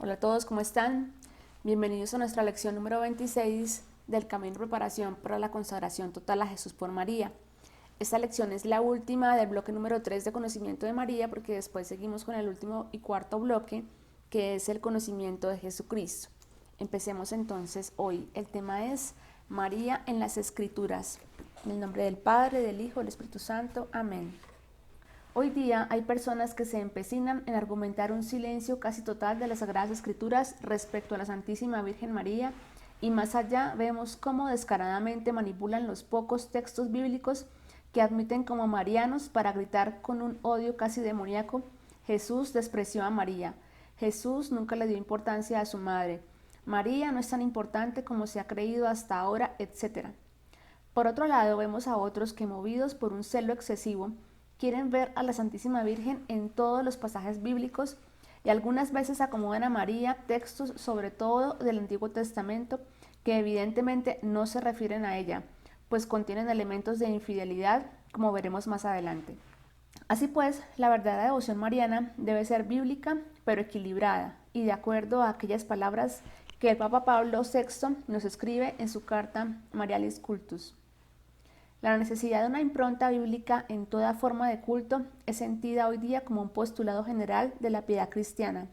Hola a todos, ¿cómo están? Bienvenidos a nuestra lección número 26 del Camino de Preparación para la Consagración Total a Jesús por María. Esta lección es la última del bloque número 3 de Conocimiento de María, porque después seguimos con el último y cuarto bloque, que es el conocimiento de Jesucristo. Empecemos entonces hoy. El tema es María en las Escrituras. En el nombre del Padre, del Hijo, del Espíritu Santo. Amén. Hoy día hay personas que se empecinan en argumentar un silencio casi total de las Sagradas Escrituras respecto a la Santísima Virgen María, y más allá vemos cómo descaradamente manipulan los pocos textos bíblicos que admiten como marianos para gritar con un odio casi demoníaco: Jesús despreció a María, Jesús nunca le dio importancia a su madre, María no es tan importante como se ha creído hasta ahora, etc. Por otro lado, vemos a otros que, movidos por un celo excesivo, quieren ver a la Santísima Virgen en todos los pasajes bíblicos y algunas veces acomodan a María textos, sobre todo del Antiguo Testamento, que evidentemente no se refieren a ella, pues contienen elementos de infidelidad, como veremos más adelante. Así pues, la verdadera devoción mariana debe ser bíblica, pero equilibrada y de acuerdo a aquellas palabras que el Papa Pablo VI nos escribe en su carta Marialis Cultus. La necesidad de una impronta bíblica en toda forma de culto es sentida hoy día como un postulado general de la piedad cristiana.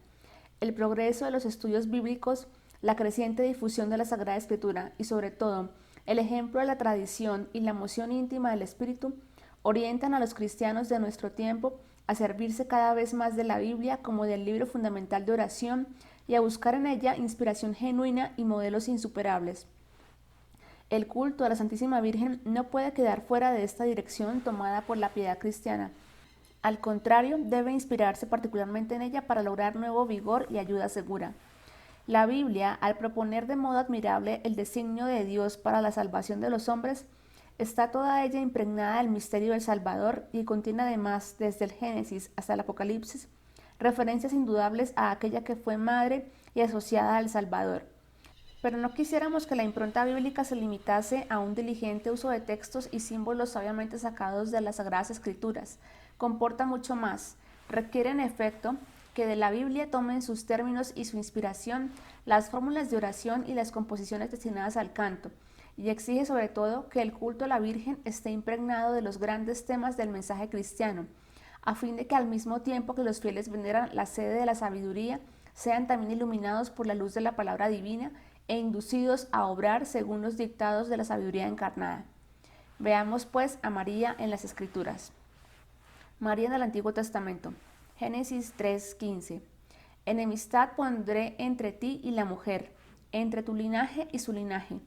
El progreso de los estudios bíblicos, la creciente difusión de la Sagrada Escritura y, sobre todo, el ejemplo de la tradición y la moción íntima del Espíritu orientan a los cristianos de nuestro tiempo a servirse cada vez más de la Biblia como del libro fundamental de oración y a buscar en ella inspiración genuina y modelos insuperables. El culto a la Santísima Virgen no puede quedar fuera de esta dirección tomada por la piedad cristiana. Al contrario, debe inspirarse particularmente en ella para lograr nuevo vigor y ayuda segura. La Biblia, al proponer de modo admirable el designio de Dios para la salvación de los hombres, está toda ella impregnada del misterio del Salvador y contiene además, desde el Génesis hasta el Apocalipsis, referencias indudables a aquella que fue madre y asociada al Salvador. Pero no quisiéramos que la impronta bíblica se limitase a un diligente uso de textos y símbolos sabiamente sacados de las Sagradas Escrituras. Comporta mucho más. Requiere, en efecto, que de la Biblia tomen sus términos y su inspiración las fórmulas de oración y las composiciones destinadas al canto, y exige sobre todo que el culto a la Virgen esté impregnado de los grandes temas del mensaje cristiano, a fin de que al mismo tiempo que los fieles veneran la sede de la sabiduría, sean también iluminados por la luz de la palabra divina e inducidos a obrar según los dictados de la sabiduría encarnada. Veamos pues a María en las Escrituras. María en el Antiguo Testamento. Génesis 3:15. Enemistad pondré entre ti y la mujer, entre tu linaje y su linaje.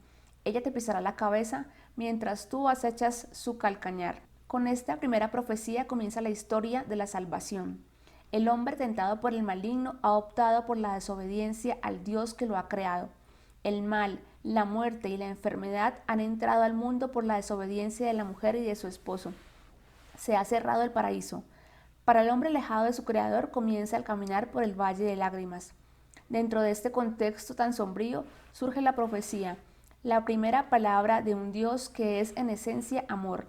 Ella te pisará la cabeza, mientras tú acechas su calcañar. Con esta primera profecía comienza la historia de la salvación. El hombre, tentado por el maligno, ha optado por la desobediencia al Dios que lo ha creado. El mal, la muerte y la enfermedad han entrado al mundo por la desobediencia de la mujer y de su esposo. Se ha cerrado el paraíso. Para el hombre alejado de su Creador comienza el caminar por el valle de lágrimas. Dentro de este contexto tan sombrío surge la profecía, la primera palabra de un Dios que es en esencia amor.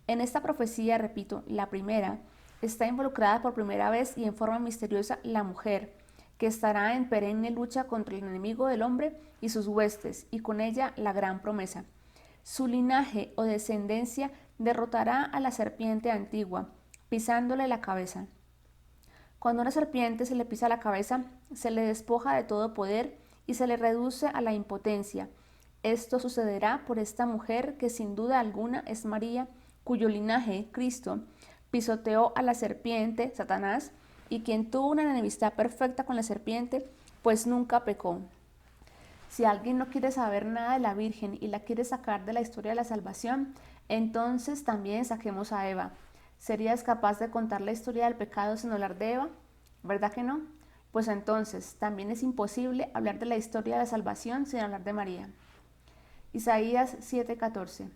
En esta profecía, repito, la primera, está involucrada por primera vez y en forma misteriosa la mujer, que estará en perenne lucha contra el enemigo del hombre y sus huestes, y con ella la gran promesa. Su linaje o descendencia derrotará a la serpiente antigua, pisándole la cabeza. Cuando a una serpiente se le pisa la cabeza, se le despoja de todo poder y se le reduce a la impotencia. Esto sucederá por esta mujer que sin duda alguna es María, cuyo linaje, Cristo, pisoteó a la serpiente, Satanás, y quien tuvo una enemistad perfecta con la serpiente, pues nunca pecó. Si alguien no quiere saber nada de la Virgen y la quiere sacar de la historia de la salvación, entonces también saquemos a Eva. ¿Serías capaz de contar la historia del pecado sin hablar de Eva? ¿Verdad que no? Pues entonces también es imposible hablar de la historia de la salvación sin hablar de María. Isaías 7:14.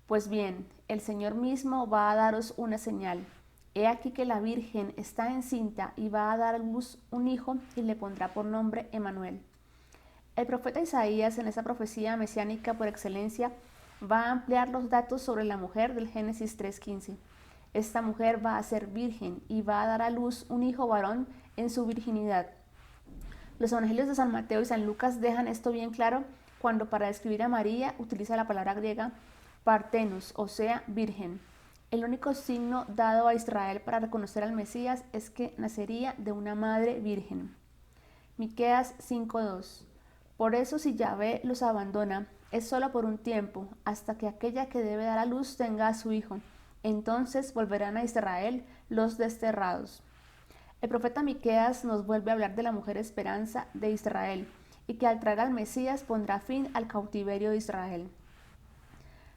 Pues bien, el Señor mismo va a daros una señal. He aquí que la Virgen está encinta y va a dar a luz un hijo y le pondrá por nombre Emmanuel. El profeta Isaías, en esa profecía mesiánica por excelencia, va a ampliar los datos sobre la mujer del Génesis 3:15. Esta mujer va a ser virgen y va a dar a luz un hijo varón en su virginidad. Los evangelios de San Mateo y San Lucas dejan esto bien claro cuando para describir a María utiliza la palabra griega partenos, o sea, virgen. El único signo dado a Israel para reconocer al Mesías es que nacería de una madre virgen. Miqueas 5:2. Por eso si Yahvé los abandona, es solo por un tiempo, hasta que aquella que debe dar a luz tenga a su hijo. Entonces volverán a Israel los desterrados. El profeta Miqueas nos vuelve a hablar de la mujer esperanza de Israel y que al traer al Mesías pondrá fin al cautiverio de Israel.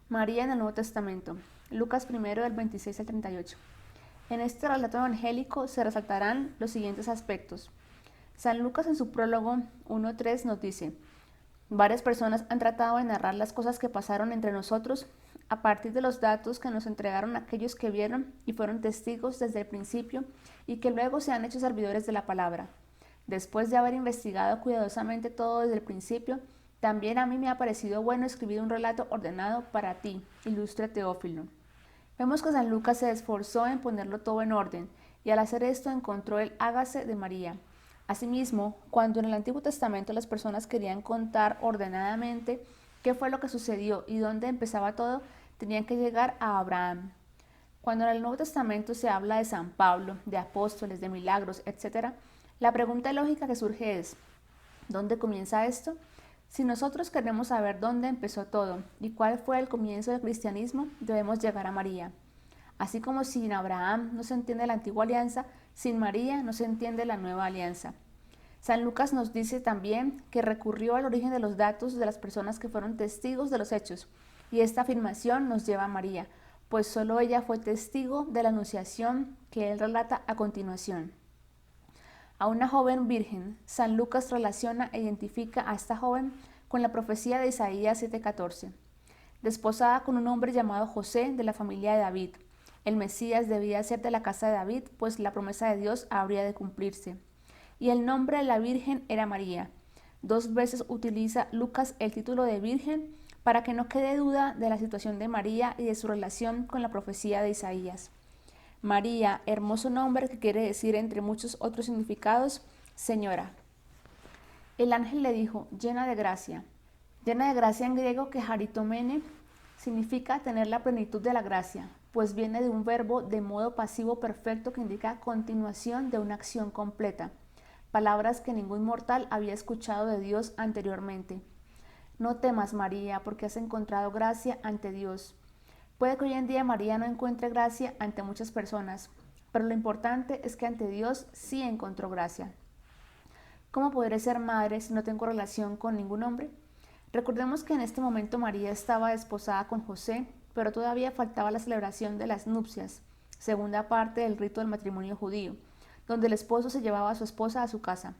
María en el Nuevo Testamento. Lucas 1 del 26 al 38. En este relato evangélico se resaltarán los siguientes aspectos. San Lucas en su prólogo 1:3 nos dice: varias personas han tratado de narrar las cosas que pasaron entre nosotros a partir de los datos que nos entregaron aquellos que vieron y fueron testigos desde el principio y que luego se han hecho servidores de la palabra. Después de haber investigado cuidadosamente todo desde el principio, también a mí me ha parecido bueno escribir un relato ordenado para ti, ilustre Teófilo. Vemos que San Lucas se esforzó en ponerlo todo en orden, y al hacer esto encontró el hágase de María. Asimismo, cuando en el Antiguo Testamento las personas querían contar ordenadamente qué fue lo que sucedió y dónde empezaba todo, tenían que llegar a Abraham. Cuando en el Nuevo Testamento se habla de San Pablo, de apóstoles, de milagros, etc., la pregunta lógica que surge es: ¿dónde comienza esto? Si nosotros queremos saber dónde empezó todo y cuál fue el comienzo del cristianismo, debemos llegar a María. Así como sin Abraham no se entiende la antigua alianza, sin María no se entiende la nueva alianza. San Lucas nos dice también que recurrió al origen de los datos de las personas que fueron testigos de los hechos, y esta afirmación nos lleva a María, pues solo ella fue testigo de la anunciación que él relata a continuación. A una joven virgen, San Lucas relaciona e identifica a esta joven con la profecía de Isaías 7:14. Desposada con un hombre llamado José de la familia de David, el Mesías debía ser de la casa de David, pues la promesa de Dios habría de cumplirse. Y el nombre de la Virgen era María. 2 veces utiliza Lucas el título de Virgen para que no quede duda de la situación de María y de su relación con la profecía de Isaías. María, hermoso nombre que quiere decir, entre muchos otros significados, Señora. El ángel le dijo: llena de gracia. Llena de gracia en griego, que haritomene, significa tener la plenitud de la gracia, pues viene de un verbo de modo pasivo perfecto que indica continuación de una acción completa, palabras que ningún mortal había escuchado de Dios anteriormente. No temas, María, porque has encontrado gracia ante Dios. Puede que hoy en día María no encuentre gracia ante muchas personas, pero lo importante es que ante Dios sí encontró gracia. ¿Cómo podré ser madre si no tengo relación con ningún hombre? Recordemos que en este momento María estaba desposada con José, pero todavía faltaba la celebración de las nupcias, segunda parte del rito del matrimonio judío, donde el esposo se llevaba a su esposa a su casa.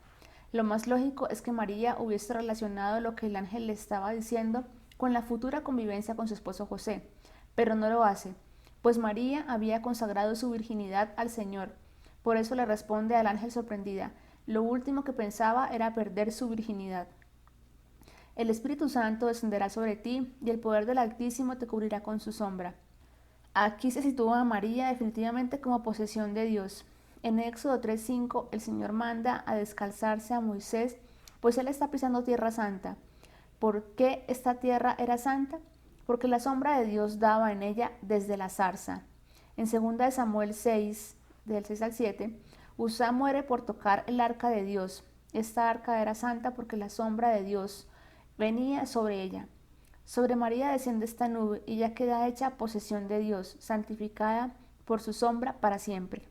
Lo más lógico es que María hubiese relacionado lo que el ángel le estaba diciendo con la futura convivencia con su esposo José, pero no lo hace, pues María había consagrado su virginidad al Señor. Por eso le responde al ángel sorprendida: lo último que pensaba era perder su virginidad. El Espíritu Santo descenderá sobre ti y el poder del Altísimo te cubrirá con su sombra. Aquí se sitúa a María definitivamente como posesión de Dios. En Éxodo 3:5 el Señor manda a descalzarse a Moisés, pues él está pisando tierra santa. ¿Por qué esta tierra era santa? Porque la sombra de Dios daba en ella desde la zarza. En 2 Samuel 6, del 6 al 7, Uzá muere por tocar el arca de Dios. Esta arca era santa porque la sombra de Dios venía sobre ella. Sobre María desciende esta nube y ya queda hecha posesión de Dios, santificada por su sombra para siempre.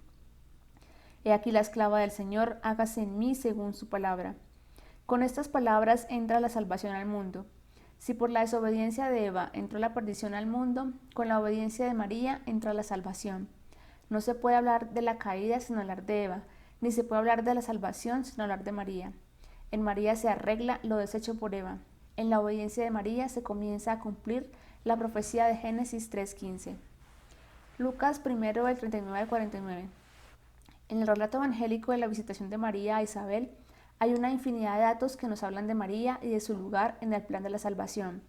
He aquí la esclava del Señor, hágase en mí según su palabra. Con estas palabras entra la salvación al mundo. Si por la desobediencia de Eva entró la perdición al mundo, con la obediencia de María entra la salvación. No se puede hablar de la caída sin hablar de Eva, ni se puede hablar de la salvación sin hablar de María. En María se arregla lo deshecho por Eva. En la obediencia de María se comienza a cumplir la profecía de Génesis 3:15. Lucas 1, del 39 al 49. En el relato evangélico de la visitación de María a Isabel, hay una infinidad de datos que nos hablan de María y de su lugar en el plan de la salvación.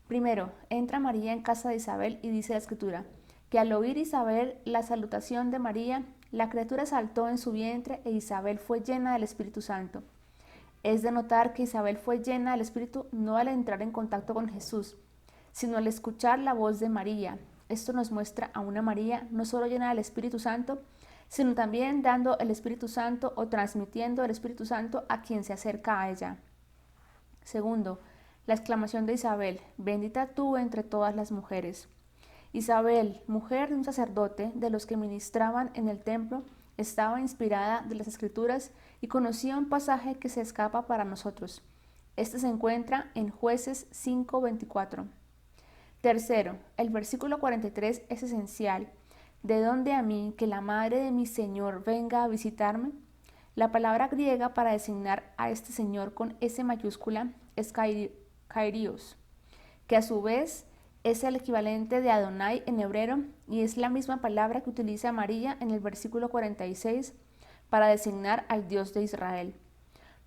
Primero, entra María en casa de Isabel y dice la Escritura que al oír Isabel la salutación de María, la criatura saltó en su vientre e Isabel fue llena del Espíritu Santo. Es de notar que Isabel fue llena del Espíritu no al entrar en contacto con Jesús, sino al escuchar la voz de María. Esto nos muestra a una María no solo llena del Espíritu Santo, sino también dando el Espíritu Santo o transmitiendo el Espíritu Santo a quien se acerca a ella. Segundo, la exclamación de Isabel, bendita tú entre todas las mujeres. Isabel, mujer de un sacerdote de los que ministraban en el templo, estaba inspirada de las Escrituras y conocía un pasaje que se escapa para nosotros. Este se encuentra en Jueces 5:24. Tercero, el versículo 43 es esencial. ¿De dónde a mí que la madre de mi Señor venga a visitarme? La palabra griega para designar a este Señor con S mayúscula es Kyrios, que a su vez es el equivalente de Adonai en hebreo y es la misma palabra que utiliza María en el versículo 46 para designar al Dios de Israel.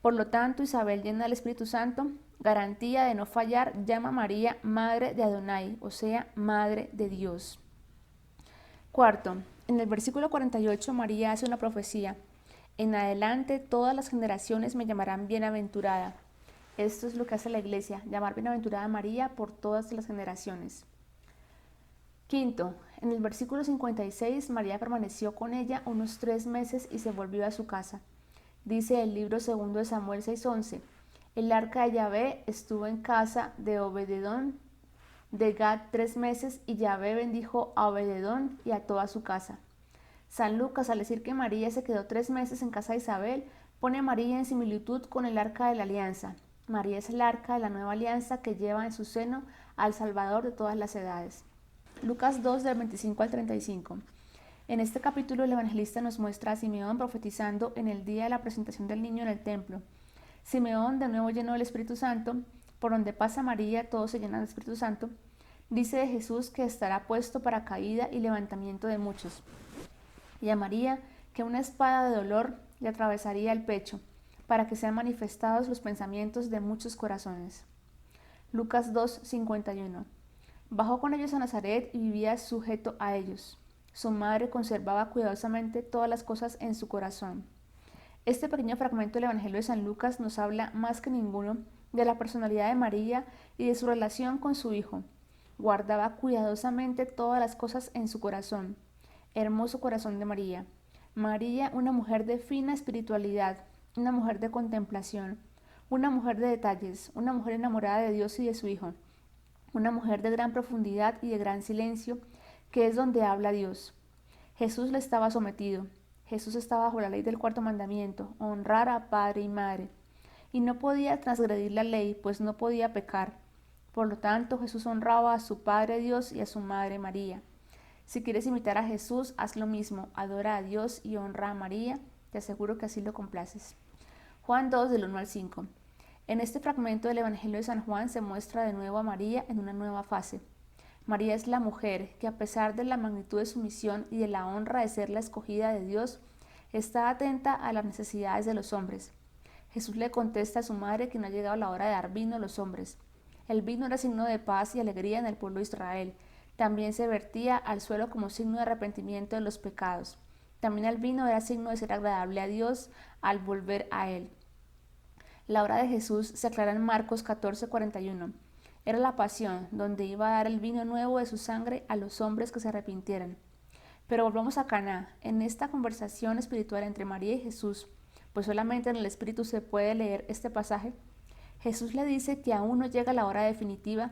Por lo tanto, Isabel, llena del Espíritu Santo, garantía de no fallar, llama a María Madre de Adonai, o sea, Madre de Dios. Cuarto, en el versículo 48 María hace una profecía. En adelante todas las generaciones me llamarán bienaventurada. Esto es lo que hace la iglesia, llamar bienaventurada a María por todas las generaciones. Quinto, en el versículo 56 María permaneció con ella unos 3 meses y se volvió a su casa. Dice el libro 2 de Samuel 6:11, el arca de Yahvé estuvo en casa de Obededón de Gad 3 meses y Yahvé bendijo a Obededón y a toda su casa. San Lucas, al decir que María se quedó 3 meses en casa de Isabel, pone a María en similitud con el arca de la alianza. María es el arca de la nueva alianza que lleva en su seno al Salvador de todas las edades. Lucas 2 del 25 al 35. En este capítulo el evangelista nos muestra a Simeón profetizando en el día de la presentación del niño en el templo. Simeón, de nuevo lleno del Espíritu Santo, por donde pasa María todos se llenan del Espíritu Santo, dice de Jesús que estará puesto para caída y levantamiento de muchos. Y a María que una espada de dolor le atravesaría el pecho, para que sean manifestados los pensamientos de muchos corazones. Lucas 2:51. Bajó con ellos a Nazaret y vivía sujeto a ellos. Su madre conservaba cuidadosamente todas las cosas en su corazón. Este pequeño fragmento del Evangelio de San Lucas nos habla más que ninguno de la personalidad de María y de su relación con su Hijo. Guardaba cuidadosamente todas las cosas en su corazón. Hermoso corazón de María. María, una mujer de fina espiritualidad, una mujer de contemplación, una mujer de detalles, una mujer enamorada de Dios y de su Hijo, una mujer de gran profundidad y de gran silencio, que es donde habla Dios. Jesús le estaba sometido. Jesús estaba bajo la ley del cuarto mandamiento, honrar a padre y madre, y no podía transgredir la ley, pues no podía pecar. Por lo tanto, Jesús honraba a su Padre Dios y a su Madre María. Si quieres imitar a Jesús, haz lo mismo, adora a Dios y honra a María, te aseguro que así lo complaces. Juan 2 del 1 al 5. En este fragmento del Evangelio de San Juan se muestra de nuevo a María en una nueva fase. María es la mujer que, a pesar de la magnitud de su misión y de la honra de ser la escogida de Dios, está atenta a las necesidades de los hombres. Jesús le contesta a su madre que no ha llegado la hora de dar vino a los hombres. El vino era signo de paz y alegría en el pueblo de Israel. También se vertía al suelo como signo de arrepentimiento de los pecados. También el vino era signo de ser agradable a Dios al volver a Él. La hora de Jesús se aclara en Marcos 14:41. Era la pasión, donde iba a dar el vino nuevo de su sangre a los hombres que se arrepintieran. Pero volvamos a Caná, en esta conversación espiritual entre María y Jesús, pues solamente en el Espíritu se puede leer este pasaje. Jesús le dice que aún no llega la hora definitiva,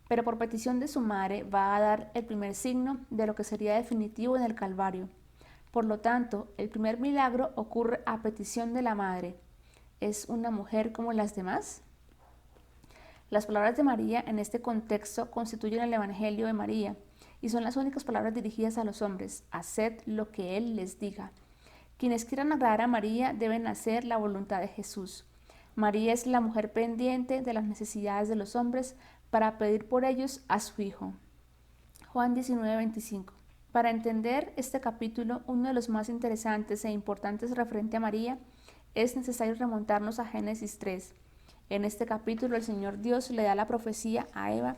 pero por petición de su madre va a dar el primer signo de lo que sería definitivo en el Calvario. Por lo tanto, el primer milagro ocurre a petición de la madre. ¿Es una mujer como las demás? Las palabras de María en este contexto constituyen el Evangelio de María y son las únicas palabras dirigidas a los hombres. Haced lo que Él les diga. Quienes quieran agradar a María deben hacer la voluntad de Jesús. María es la mujer pendiente de las necesidades de los hombres para pedir por ellos a su Hijo. Juan 19:25. Para entender este capítulo, uno de los más interesantes e importantes referente a María, es necesario remontarnos a Génesis 3. En este capítulo el Señor Dios le da la profecía a Eva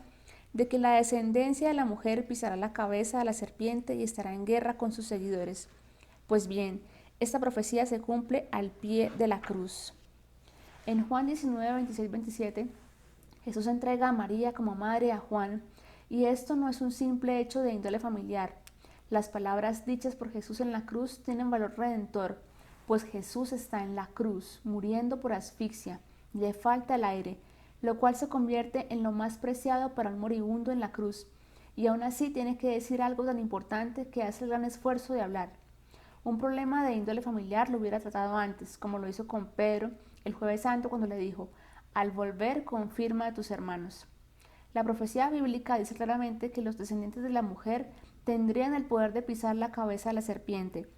de que la descendencia de la mujer pisará la cabeza de la serpiente y estará en guerra con sus seguidores. Pues bien, esta profecía se cumple al pie de la cruz. En Juan 19, 26, 27, Jesús entrega a María como madre a Juan, y esto no es un simple hecho de índole familiar. Las palabras dichas por Jesús en la cruz tienen valor redentor, pues Jesús está en la cruz, muriendo por asfixia, le falta el aire, lo cual se convierte en lo más preciado para un moribundo en la cruz, y aún así tiene que decir algo tan importante que hace el gran esfuerzo de hablar. Un problema de índole familiar lo hubiera tratado antes, como lo hizo con Pedro el Jueves Santo cuando le dijo: al volver confirma a tus hermanos. La profecía bíblica dice claramente que los descendientes de la mujer tendrían el poder de pisar la cabeza de la serpiente.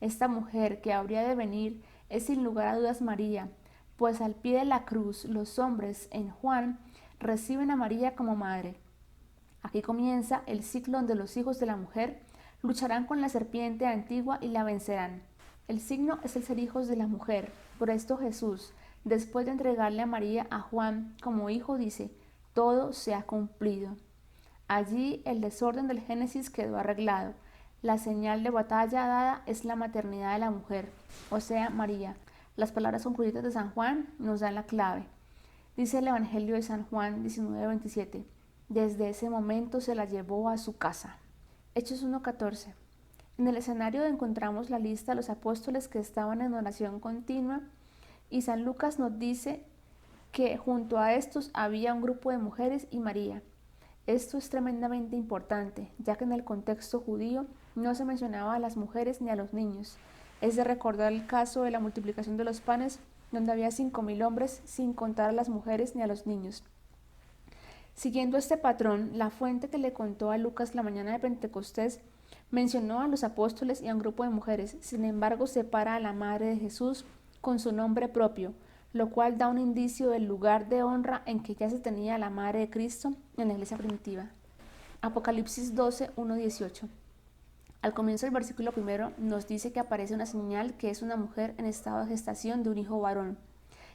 Esta mujer que habría de venir es sin lugar a dudas María, pues al pie de la cruz los hombres en Juan reciben a María como madre. Aquí comienza el ciclo donde los hijos de la mujer lucharán con la serpiente antigua y la vencerán. El signo es el ser hijos de la mujer. Por esto Jesús, después de entregarle a María a Juan como hijo, dice: todo se ha cumplido. Allí el desorden del Génesis quedó arreglado. La señal de batalla dada es la maternidad de la mujer, o sea, María. Las palabras concluyentes de San Juan nos dan la clave. Dice el Evangelio de San Juan 19:27. Desde ese momento se la llevó a su casa. Hechos 1:14. En el escenario encontramos la lista de los apóstoles que estaban en oración continua, y San Lucas nos dice que junto a estos había un grupo de mujeres y María. Esto es tremendamente importante, ya que en el contexto judío no se mencionaba a las mujeres ni a los niños. Es de recordar el caso de la multiplicación de los panes, donde había 5,000 hombres, sin contar a las mujeres ni a los niños. Siguiendo este patrón, la fuente que le contó a Lucas la mañana de Pentecostés mencionó a los apóstoles y a un grupo de mujeres, sin embargo separa a la madre de Jesús con su nombre propio, lo cual da un indicio del lugar de honra en que ya se tenía a la madre de Cristo en la iglesia primitiva. Apocalipsis 12, 1-18. Al comienzo del versículo primero nos dice que aparece una señal que es una mujer en estado de gestación de un hijo varón.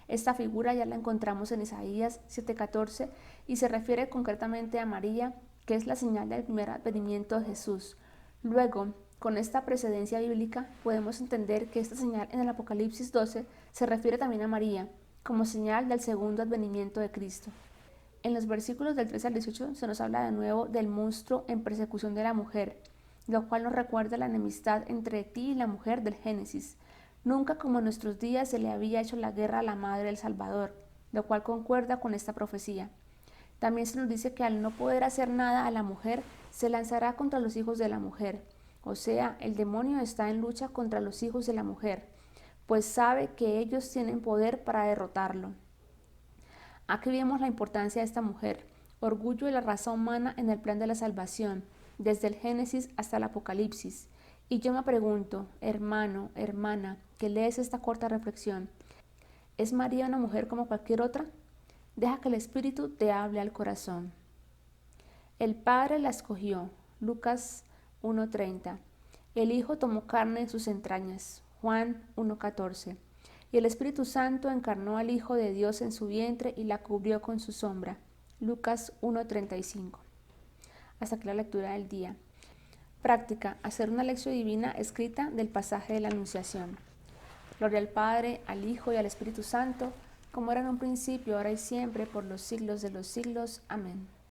Esta figura ya la encontramos en Isaías 7:14 y se refiere concretamente a María, que es la señal del primer advenimiento de Jesús. Luego, con esta precedencia bíblica, podemos entender que esta señal en el Apocalipsis 12 se refiere también a María, como señal del segundo advenimiento de Cristo. En los versículos del 13 al 18 se nos habla de nuevo del monstruo en persecución de la mujer, lo cual nos recuerda la enemistad entre ti y la mujer del Génesis. Nunca como en nuestros días se le había hecho la guerra a la madre del Salvador, lo cual concuerda con esta profecía. También se nos dice que al no poder hacer nada a la mujer, se lanzará contra los hijos de la mujer. O sea, el demonio está en lucha contra los hijos de la mujer, pues sabe que ellos tienen poder para derrotarlo. Aquí vemos la importancia de esta mujer, orgullo de la raza humana en el plan de la salvación, desde el Génesis hasta el Apocalipsis. Y yo me pregunto, hermano, hermana, que lees esta corta reflexión, ¿es María una mujer como cualquier otra? Deja que el Espíritu te hable al corazón. El Padre la escogió, Lucas 1:30. El Hijo tomó carne en sus entrañas, Juan 1:14. Y el Espíritu Santo encarnó al Hijo de Dios en su vientre y la cubrió con su sombra, Lucas 1:35. Hasta aquí la lectura del día. Práctica: hacer una lección divina escrita del pasaje de la Anunciación. Gloria al Padre, al Hijo y al Espíritu Santo, como era en un principio, ahora y siempre, por los siglos de los siglos. Amén.